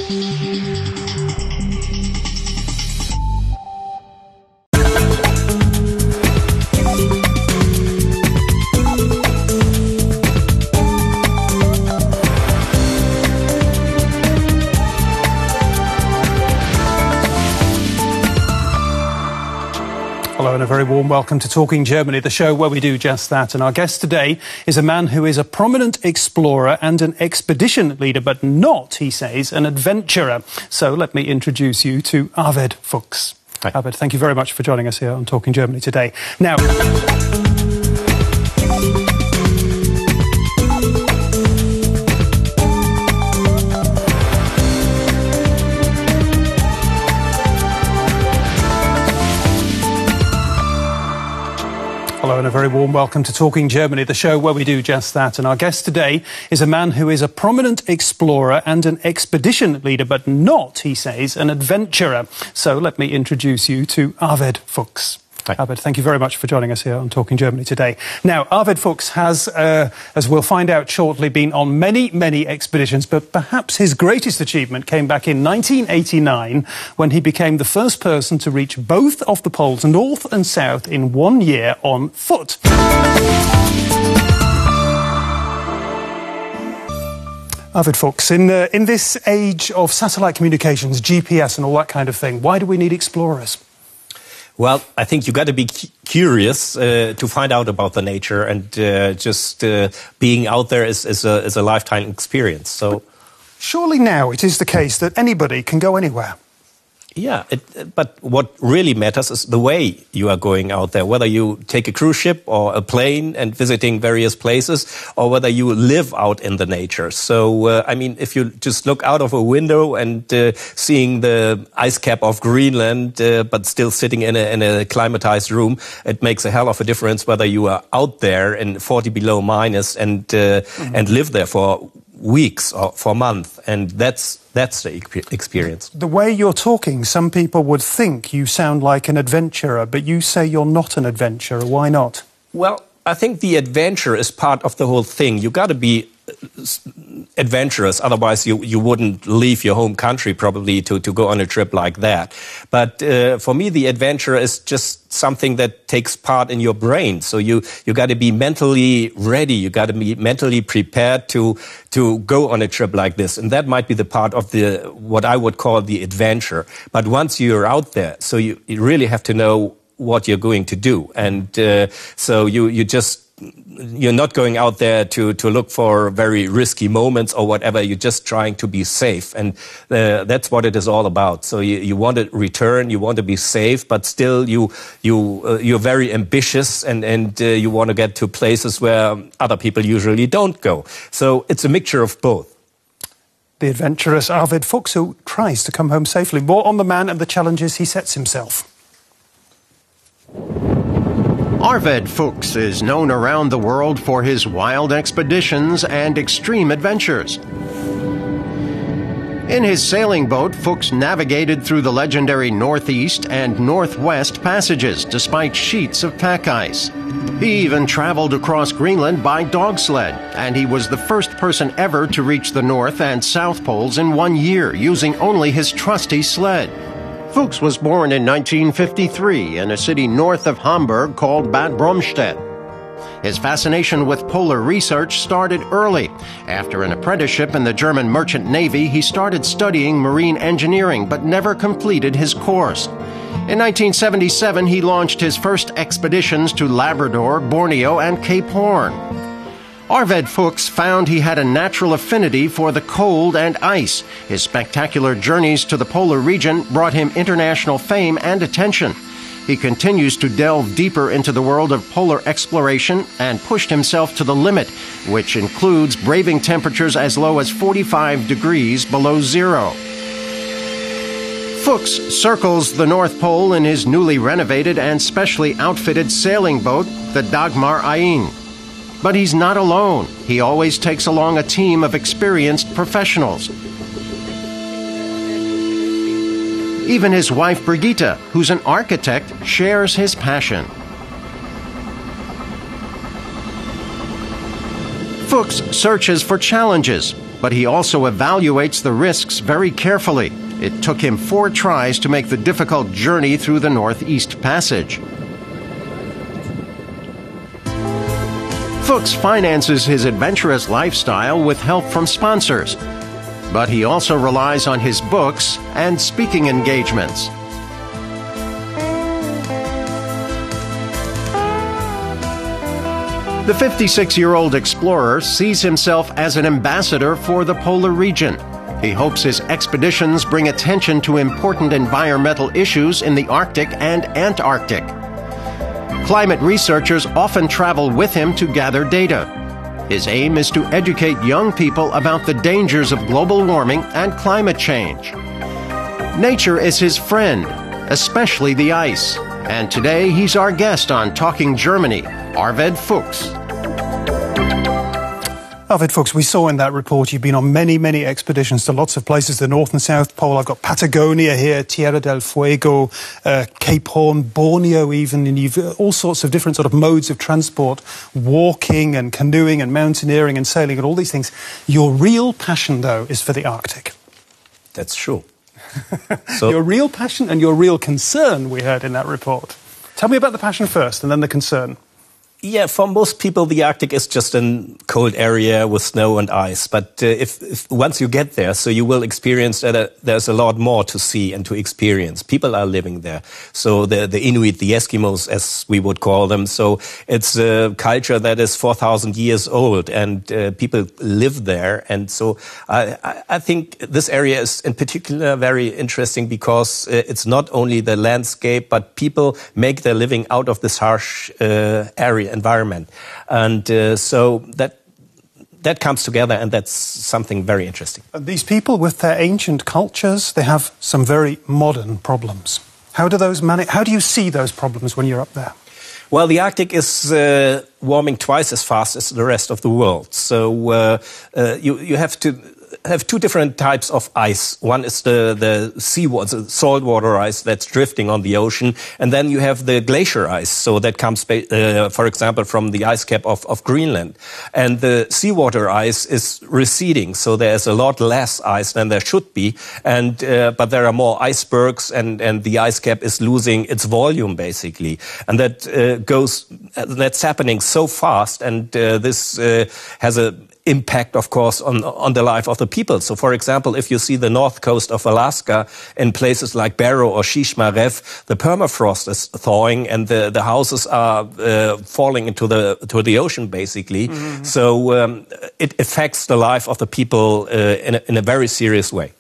Hello and a very warm welcome to Talking Germany, the show where we do just that. And our guest today is a man who is a prominent explorer and an expedition leader, but not, he says, an adventurer. So let me introduce you to Arved Fuchs. Hi. Arved, thank you very much for joining us here on Talking Germany today. Now... Hello and a very warm welcome to Talking Germany, the show where we do just that. And our guest today is a man who is a prominent explorer and an expedition leader, but not, he says, an adventurer. So let me introduce you to Arved Fuchs. Hi. Arved, thank you very much for joining us here on Talking Germany today. Now, Arved Fuchs has, as we'll find out shortly, been on many, many expeditions, but perhaps his greatest achievement came back in 1989 when he became the first person to reach both of the poles, north and south, in 1 year on foot. Arved Fuchs, in this age of satellite communications, GPS and all that kind of thing, why do we need explorers? Well, I think you got to be curious to find out about the nature, and just being out there is a lifetime experience. So, surely now it is the case that anybody can go anywhere. Yeah, but what really matters is the way you are going out there, whether you take a cruise ship or a plane and visiting various places, or whether you live out in the nature. So, I mean, if you just look out of a window and seeing the ice cap of Greenland, but still sitting in a climatized room, it makes a hell of a difference whether you are out there in 40 below minus and live there for weeks or for months, and that's the experience. The way you're talking, some people would think you sound like an adventurer, but you say you're not an adventurer. Why not? Well, I think the adventure is part of the whole thing. You got to be adventurous, otherwise you wouldn't leave your home country probably to go on a trip like that. But for me, the adventure is just something that takes part in your brain. So you got to be mentally ready. You got to be mentally prepared to go on a trip like this, and that might be the part of what I would call the adventure. But once you're out there, so you really have to know what you're going to do, and so you're not going out there to look for very risky moments or whatever. You're just trying to be safe, and that's what it is all about. So you want to return, you want to be safe, but still you're very ambitious, and you want to get to places where other people usually don't go. So it's a mixture of both. The adventurous Arved Fuchs, who tries to come home safely. More on the man and the challenges he sets himself. Arved Fuchs is known around the world for his wild expeditions and extreme adventures. In his sailing boat, Fuchs navigated through the legendary Northeast and Northwest passages despite sheets of pack ice. He even traveled across Greenland by dog sled, and he was the first person ever to reach the North and South Poles in 1 year using only his trusty sled. Fuchs was born in 1953 in a city north of Hamburg called Bad Bromstedt. His fascination with polar research started early. After an apprenticeship in the German Merchant Navy, he started studying marine engineering but never completed his course. In 1977, he launched his first expeditions to Labrador, Borneo, and Cape Horn. Arved Fuchs found he had a natural affinity for the cold and ice. His spectacular journeys to the polar region brought him international fame and attention. He continues to delve deeper into the world of polar exploration and pushed himself to the limit, which includes braving temperatures as low as 45 degrees below zero. Fuchs circles the North Pole in his newly renovated and specially outfitted sailing boat, the Dagmar Ain. But he's not alone. He always takes along a team of experienced professionals. Even his wife Brigitte, who's an architect, shares his passion. Fuchs searches for challenges. but he also evaluates the risks very carefully. It took him 4 tries to make the difficult journey through the Northeast Passage. Fuchs finances his adventurous lifestyle with help from sponsors, but he also relies on his books and speaking engagements. The 56-year-old explorer sees himself as an ambassador for the polar region. He hopes his expeditions bring attention to important environmental issues in the Arctic and Antarctic. Climate researchers often travel with him to gather data. His aim is to educate young people about the dangers of global warming and climate change. Nature is his friend, especially the ice. And today he's our guest on Talking Germany, Arved Fuchs. Arved Fuchs, we saw in that report you've been on many, many expeditions to lots of places, the North and South Pole. I've got Patagonia here, Tierra del Fuego, Cape Horn, Borneo even, and you've all sorts of different sort of modes of transport, walking and canoeing and mountaineering and sailing and all these things. Your real passion, though, is for the Arctic. That's true. Your real passion and your real concern, we heard in that report. Tell me about the passion first and then the concern. Yeah, for most people, the Arctic is just a cold area with snow and ice. But if once you get there, so you will experience that there's a lot more to see and to experience. People are living there. So the Inuit, the Eskimos, as we would call them. So it's a culture that is 4,000 years old, and people live there. And so I think this area is in particular very interesting because it's not only the landscape, but people make their living out of this harsh environment, and so that comes together, and that's something very interesting. And these people, with their ancient cultures, they have some very modern problems. How do you see those problems when you're up there? Well, the Arctic is warming twice as fast as the rest of the world, so you have to have 2 different types of ice. One is the seawater, the saltwater ice that's drifting on the ocean, and then you have the glacier ice. So that comes, for example, from the ice cap of Greenland. And the seawater ice is receding, so there's a lot less ice than there should be. And but there are more icebergs, and the ice cap is losing its volume basically. And that's happening so fast, and this has a impact, of course, on the life of the people. So, for example, if you see the north coast of Alaska in places like Barrow or Shishmaref, the permafrost is thawing and the houses are falling into the ocean, basically. Mm-hmm. So it affects the life of the people in a very serious way.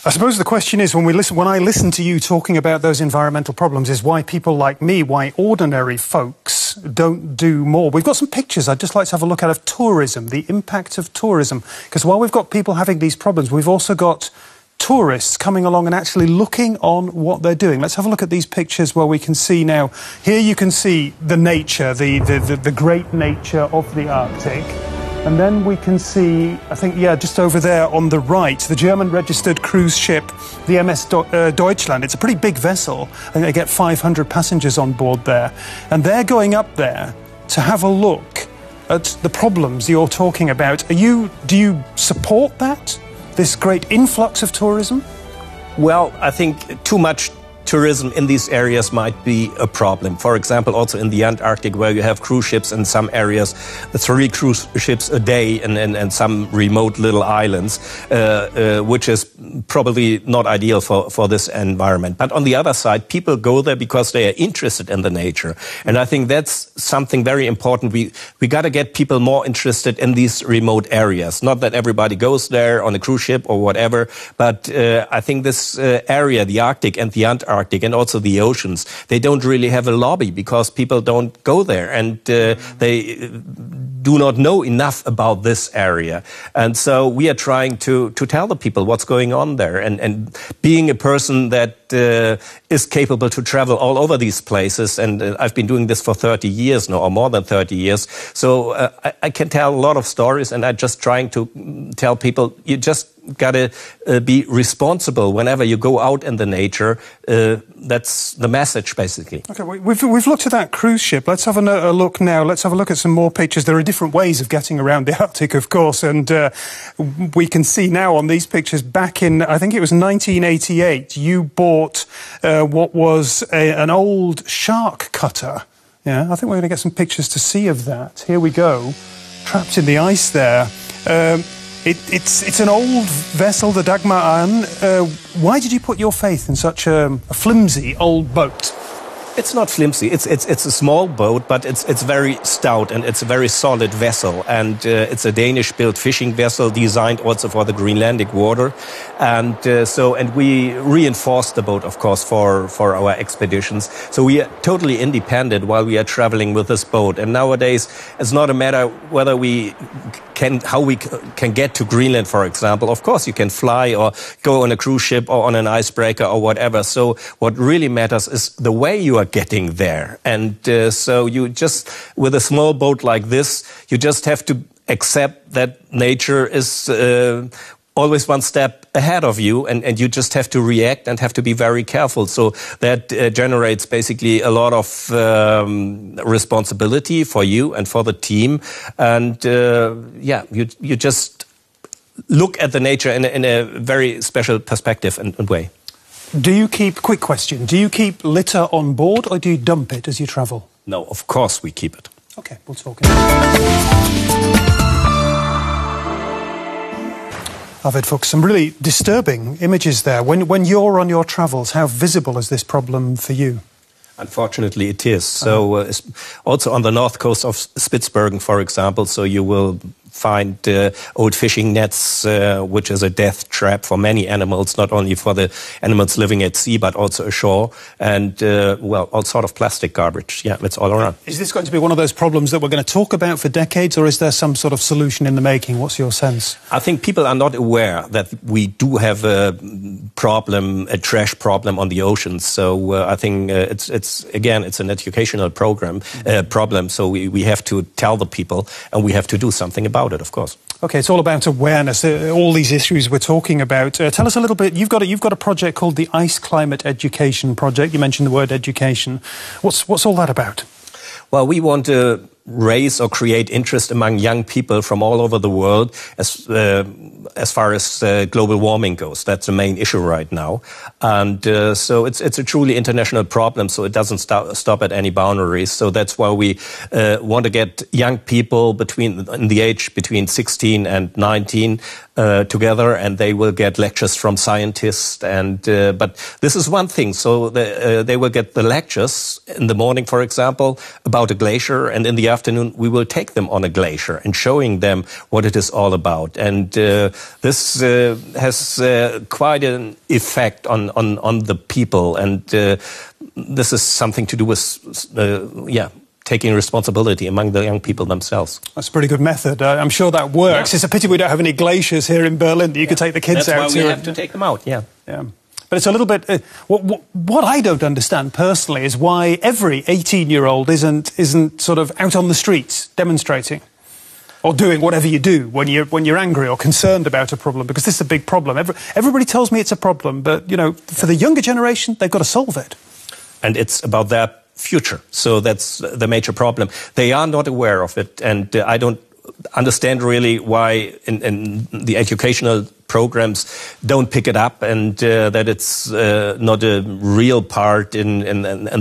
I suppose the question is, when I listen to you talking about those environmental problems, is why people like me, why ordinary folks don't do more. We've got some pictures I'd just like to have a look at of tourism, the impact of tourism. Because while we've got people having these problems, we've also got tourists coming along and actually looking on what they're doing. Let's have a look at these pictures where we can see now. Here you can see the nature, the great nature of the Arctic. And then we can see, I think, just over there on the right, the German-registered cruise ship, the MS Deutschland. It's a pretty big vessel. I think they get 500 passengers on board there. And they're going up there to have a look at the problems you're talking about. Do you support that, this great influx of tourism? Well, I think too much tourism in these areas might be a problem. For example, also in the Antarctic, where you have cruise ships in some areas, 3 cruise ships a day and some remote little islands, which is probably not ideal for this environment. But on the other side, people go there because they are interested in the nature. And I think that's something very important. We got to get people more interested in these remote areas. Not that everybody goes there on a cruise ship or whatever, but I think this area, the Arctic and the Antarctic, and also the oceans, they don't really have a lobby because people don't go there, and they do not know enough about this area. And so we are trying to tell the people what's going on there, and being a person that is capable to travel all over these places, and I've been doing this for 30 years now, or more than 30 years, so I can tell a lot of stories, and I'm just trying to tell people, you just gotta be responsible whenever you go out in the nature. That's the message, basically. Okay, we've looked at that cruise ship. Let's have a look now. Let's have a look at some more pictures. There are different ways of getting around the Arctic, of course, and we can see now on these pictures back in, I think it was 1988, you bought what was an old shark cutter. Yeah, I think we're going to get some pictures to see of that. Here we go, trapped in the ice there. It's an old vessel, the Dagmar Ann. Why did you put your faith in such a flimsy old boat? It's not flimsy. It's a small boat, but it's very stout and it's a very solid vessel. And it's a Danish-built fishing vessel designed also for the Greenlandic water. And we reinforced the boat, of course, for our expeditions. So we are totally independent while we are traveling with this boat. And nowadays, it's not a matter whether how we can get to Greenland, for example. Of course, you can fly or go on a cruise ship or on an icebreaker or whatever. So what really matters is the way you are getting there. And so you just, with a small boat like this, you just have to accept that nature is always one step ahead of you, and you just have to react and have to be very careful. So that generates basically a lot of responsibility for you and for the team. And you just look at the nature in a very special perspective and way. Quick question, do you keep litter on board or do you dump it as you travel? No, of course we keep it. Okay, we'll talk. Arved Fuchs, some really disturbing images there. When you're on your travels, how visible is this problem for you? Unfortunately, it is. So also on the north coast of Spitsbergen, for example, so you will find old fishing nets, which is a death trap for many animals, not only for the animals living at sea, but also ashore. And, all sort of plastic garbage. Yeah, it's all around. Is this going to be one of those problems that we're going to talk about for decades, or is there some sort of solution in the making? What's your sense? I think people are not aware that we do have a problem, a trash problem on the oceans. So I think it's an educational problem. So we have to tell the people, and we have to do something about it, of course. Okay, it's all about awareness, all these issues we're talking about. Tell us a little bit, you've got a project called the Ice Climate Education Project. You mentioned the word education. What's all that about? Well, we want to raise or create interest among young people from all over the world as far as global warming goes. That's the main issue right now. And so it's a truly international problem, so it doesn't stop at any boundaries. So that's why we want to get young people in the age between 16 and 19 together, and they will get lectures from scientists. And but this is one thing. So they will get the lectures in the morning, for example, about a glacier, and in the afternoon we will take them on a glacier and showing them what it is all about. And this has quite an effect on the people, and this is something to do with taking responsibility among the young people themselves. That's a pretty good method. I'm sure that works. Yeah. It's a pity we don't have any glaciers here in Berlin that you could take the kids out to. That's why we have to take them out, yeah. But it's a little bit... what I don't understand personally is why every 18-year-old isn't sort of out on the streets demonstrating or doing whatever you do when you're angry or concerned about a problem, because this is a big problem. Everybody tells me it's a problem, but, you know, for the younger generation, they've got to solve it. And it's about their future. So that's the major problem. They are not aware of it, and I don't understand really why in the educational programs don't pick it up, and that it's not a real part in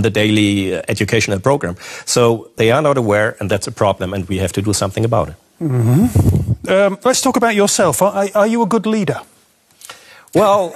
the daily educational program. So they are not aware, and that's a problem, and we have to do something about it. Mm-hmm. Let's talk about yourself. Are you a good leader? Well,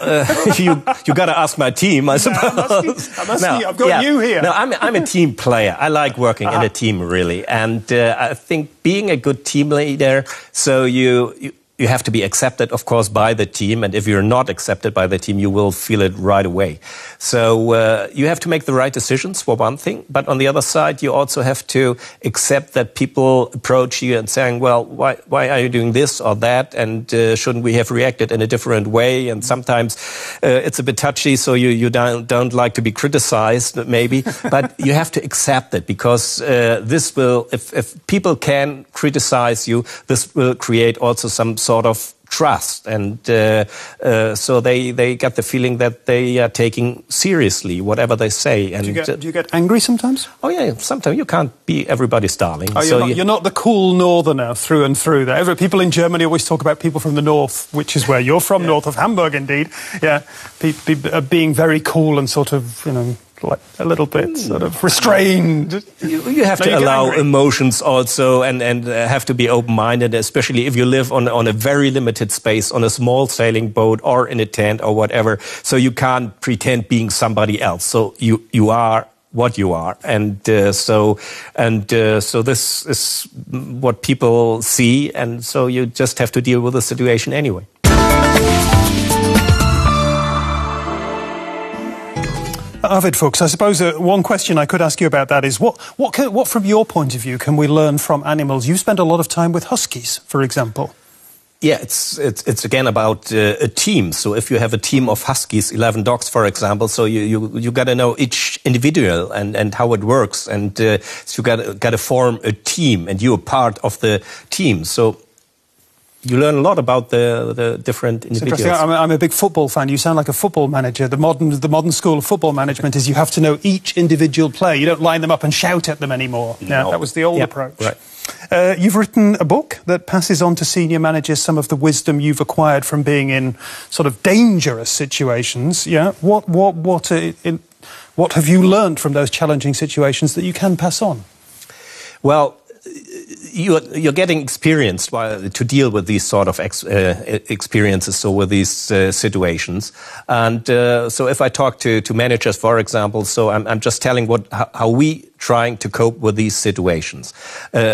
you got to ask my team, I suppose. I've got you here. No, I'm a team player. I like working in a team, really. And I think being a good team leader, so you have to be accepted, of course, by the team. And if you're not accepted by the team, you will feel it right away. So you have to make the right decisions, for one thing. But on the other side, you also have to accept that people approach you and saying, well, why are you doing this or that? And shouldn't we have reacted in a different way? And sometimes it's a bit touchy, so you don't like to be criticized, maybe. But you have to accept it, because this will, if people can criticize you, this will create also some sort of trust, and so they get the feeling that they are taking seriously whatever they say. And do you get angry sometimes? Oh yeah, sometimes you can't be everybody's darling. Oh, you're not the cool northerner through and through. There, people in Germany always talk about people from the north, which is where you're from, north of Hamburg, indeed. Yeah, being very cool and sort of, like a little bit sort of restrained. You have to allow emotions also, and have to be open-minded, especially if you live on a very limited space, on a small sailing boat or in a tent or whatever. So you can't pretend being somebody else. So you are what you are, and so this is what people see, and so you just have to deal with the situation anyway. Arved Fuchs, I suppose one question I could ask you about that is what from your point of view can we learn from animals? You spend a lot of time with huskies, for example. Yeah, it's again about a team. So if you have a team of huskies, 11 dogs, for example, so you got to know each individual and how it works, and so you got to form a team, and you're part of the team. So you learn a lot about the different individuals. I'm a big football fan. You sound like a football manager. The modern school of football management is you have to know each individual player. You don't line them up and shout at them anymore. No. Yeah, that was the old approach. Right. You've written a book that passes on to senior managers some of the wisdom you've acquired from being in sort of dangerous situations. Yeah. What have you learned from those challenging situations that you can pass on? Well, you're getting experience to deal with these sort of experiences, so with these situations. And so if I talk to managers, for example, so I'm just telling how we trying to cope with these situations,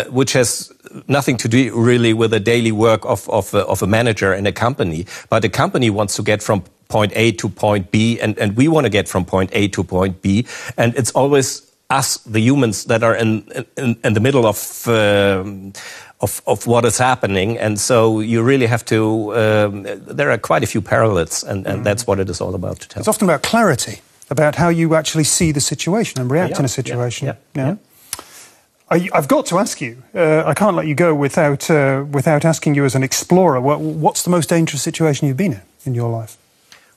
which has nothing to do really with the daily work of a manager in a company. But a company wants to get from point A to point B, and we want to get from point A to point B, and it's always us, the humans, that are in the middle of what is happening, and so you really have to. There are quite a few parallels, and that's what it is all about to tell. It's often about clarity, about how you actually see the situation and react in a situation. Yeah. I've got to ask you. I can't let you go without asking you, as an explorer, what's the most dangerous situation you've been in your life?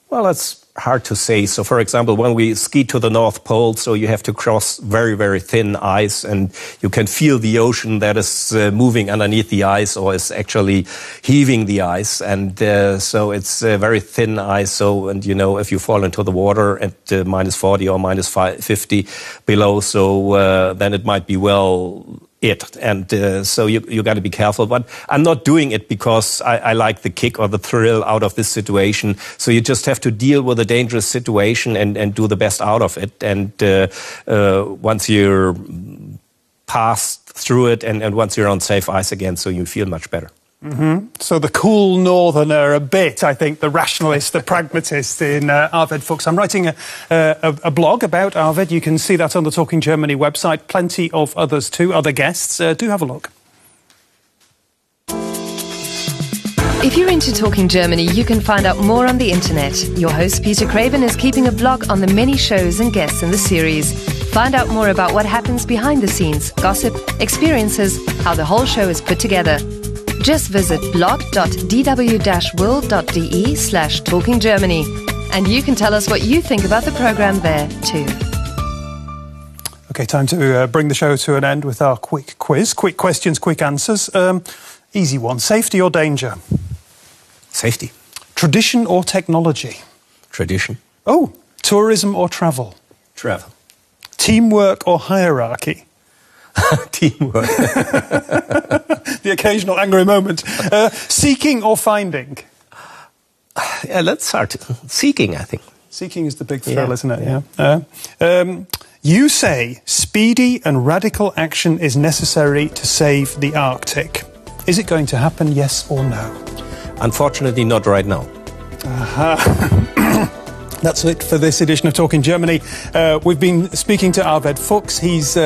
Well, it's hard to say. So, for example, when we ski to the North Pole, so you have to cross very, very thin ice, and you can feel the ocean that is moving underneath the ice, or is actually heaving the ice. And so it's very thin ice. So, and if you fall into the water at minus 40 or minus 50 below, so then it might be and so you got to be careful. But I'm not doing it because I like the kick or the thrill out of this situation. So you just have to deal with a dangerous situation and do the best out of it. And once you're passed through it, and once you're on safe ice again, so you feel much better. Mm-hmm. So the cool northerner a bit, I think, the rationalist, the pragmatist in Arved Fuchs. I'm writing a blog about Arved. You can see that on the Talking Germany website. Plenty of others too, other guests. Do have a look. If you're into Talking Germany, you can find out more on the internet. Your host, Peter Craven, is keeping a blog on the many shows and guests in the series. Find out more about what happens behind the scenes, gossip, experiences, how the whole show is put together. Just visit blog.dw-world.de/talkinggermany, and you can tell us what you think about the programme there too. OK, time to bring the show to an end with our quick quiz. Quick questions, quick answers. Easy one. Safety or danger? Safety. Tradition or technology? Tradition. Oh, tourism or travel? Travel. Teamwork or hierarchy? Teamwork. The occasional angry moment. Seeking or finding? Yeah, that's hard. Seeking, I think. Seeking is the big thrill, isn't it? Yeah. You say speedy and radical action is necessary to save the Arctic. Is it going to happen, yes or no? Unfortunately, not right now. That's it for this edition of Talking Germany. We've been speaking to Arved Fuchs. He's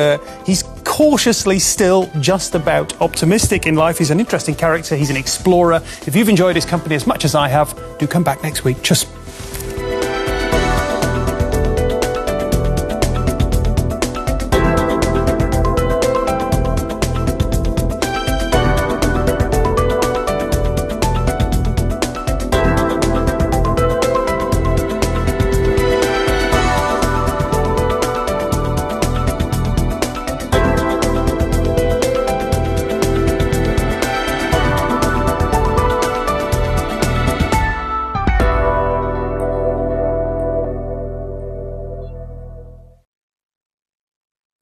cautiously still just about optimistic in life. He's an interesting character. He's an explorer. If you've enjoyed his company as much as I have, do come back next week. Tschüss.